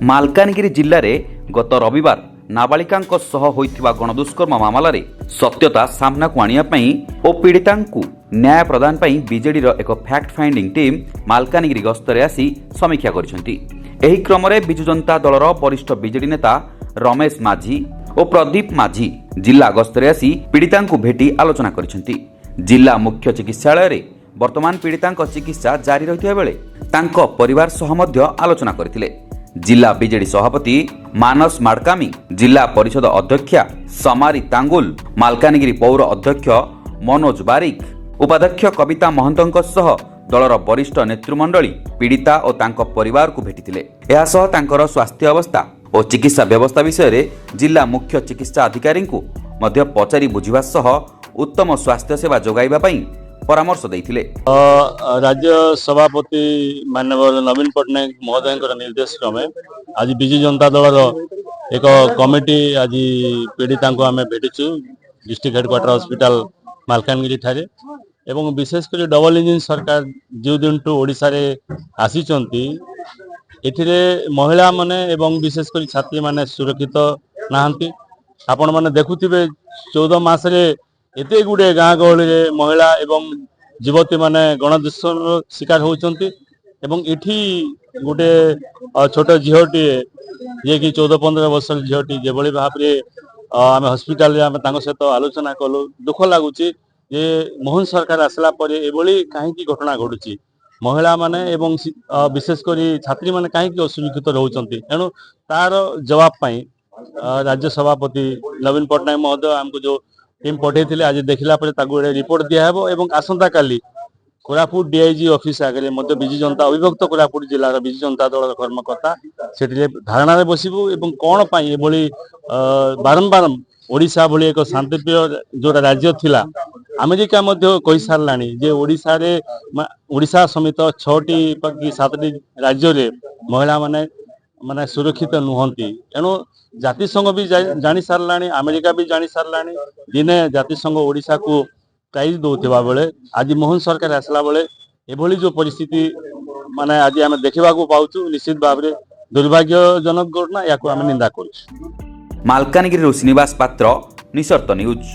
ମାଲକାନଗିରି ଜିଲ୍ଲାରେ ଗତ ରବିବାର ନାବାଳିକାଙ୍କ ସହ ହୋଇଥିବା ଗଣଦୁଷ୍କର୍ମ ମାମଲାରେ ସତ୍ୟତା ସାମ୍ନାକୁ ଆଣିବା ପାଇଁ ଓ ପୀଡ଼ିତାଙ୍କୁ ନ୍ୟାୟ ପ୍ରଦାନ ପାଇଁ ବିଜେଡିର ଏକ ଫ୍ୟାକ୍ଟ ଫାଇଣ୍ଡିଂ ଟିମ୍ ମାଲକାନଗିରି ଗସ୍ତରେ ଆସି ସମୀକ୍ଷା କରିଛନ୍ତି। ଏହି କ୍ରମରେ ବିଜୁ ଜନତା ଦଳର ବରିଷ୍ଠ ବିଜେଡି ନେତା ରମେଶ ମାଝୀ ଓ ପ୍ରଦୀପ ମାଝୀ ଜିଲ୍ଲା ଗସ୍ତରେ ଆସି ପୀଡ଼ିତାଙ୍କୁ ଭେଟି ଆଲୋଚନା କରିଛନ୍ତି। ଜିଲ୍ଲା ମୁଖ୍ୟ ଚିକିତ୍ସାଳୟରେ ବର୍ତ୍ତମାନ ପୀଡ଼ିତାଙ୍କ ଚିକିତ୍ସା ଜାରି ରହିଥିବା ବେଳେ ତାଙ୍କ ପରିବାର ସହ ମଧ୍ୟ ଆଲୋଚନା କରିଥିଲେ। जिला बीजेडी सभापति मानस माडकामी, जिला परिषद अध्यक्षा समारी तांगुल, मालकानगिरी पौर अध्यक्ष मनोज बारिक, उपाध्यक्ष कविता महंतों सह दलर वरिष्ठ नेतृमंडली पीड़िता और तांको परिवार को भेटिथिले। एहा सह तांकर स्वास्थ्य अवस्था और चिकित्सा व्यवस्था विषय रे जिला मुख्य चिकित्सा अधिकारी को मध्य पचारि बुझिबा सह उत्तम स्वास्थ्य सेवा जोगाइबा पई परामर्श देइथिले। राज्य सभापति माननीय नवीन पट्टनायक महोदय निर्देश क्रमे आज विजु जनता दल एक कमिटी आज पीड़िता को आम भेटिचु डिस्ट्रिक्ट हेडक्वार्टर हॉस्पिटल मालकानगिरी ठारे एवं विशेषकर डबल इंजिन सरकार जो दिन टू ओडिशा रे आसीचंती एथिरे महिला माने एवं विशेषकर छात्री माने सुरक्षित नाहंती। आपण माने देखुथिबे 14 मास रे एते गुडे गाँ गहली महिला एवं युवती माने गणदुष्कर्म शिकार होउचंती एवं इठी गोटे छोट झीटी जे कि 14-15 वर्ष झीटी जेभली भाव रे आम हॉस्पिटल आम सहित आलोचना कलु। दुख लगुच जे मोहन सरकार आसला परे एभली कहीं घटना घटुची महिला माने एवं विशेषकर छात्री माने कहीं असुरक्षित रहउचंती। एणु तार जवाब पाई राज्य सभापति नवीन पट्टनायक महोदय आमको जो टीम पठे आज देखला गोटे रिपोर्ट दिहब एवं आसंता काली कोरापुट डीआईजी ऑफिस आगे विजु जनता अविभक्त कोरापुट जिलार विजु जनता दल कर्मकर्ता से धारणा बसबू एवं कौन पाई एभली बारंबार ओडिशा भली एक शांतिप्रिय जो राज्य थिला अमेरिका कही सारा जे ओडिशा समेत 6टी कि 7टी राज्य रे महिला माने सुरक्षित नुहंती। एणु जातिसंघ भी जानी सारा अमेरिका भी जानी सारा दिने जातिसंघ ओडिशा को प्राइज दौथिबा बेले आज मोहन सरकार आसला बेले एभली जो परिस्थिति माने आज आम देखा पाउछु निश्चित भाव में दुर्भाग्यजनक घटना या आम निंदा करूँ। मालकानगिरी श्रीनिवास पात्र, निसर्त न्यूज।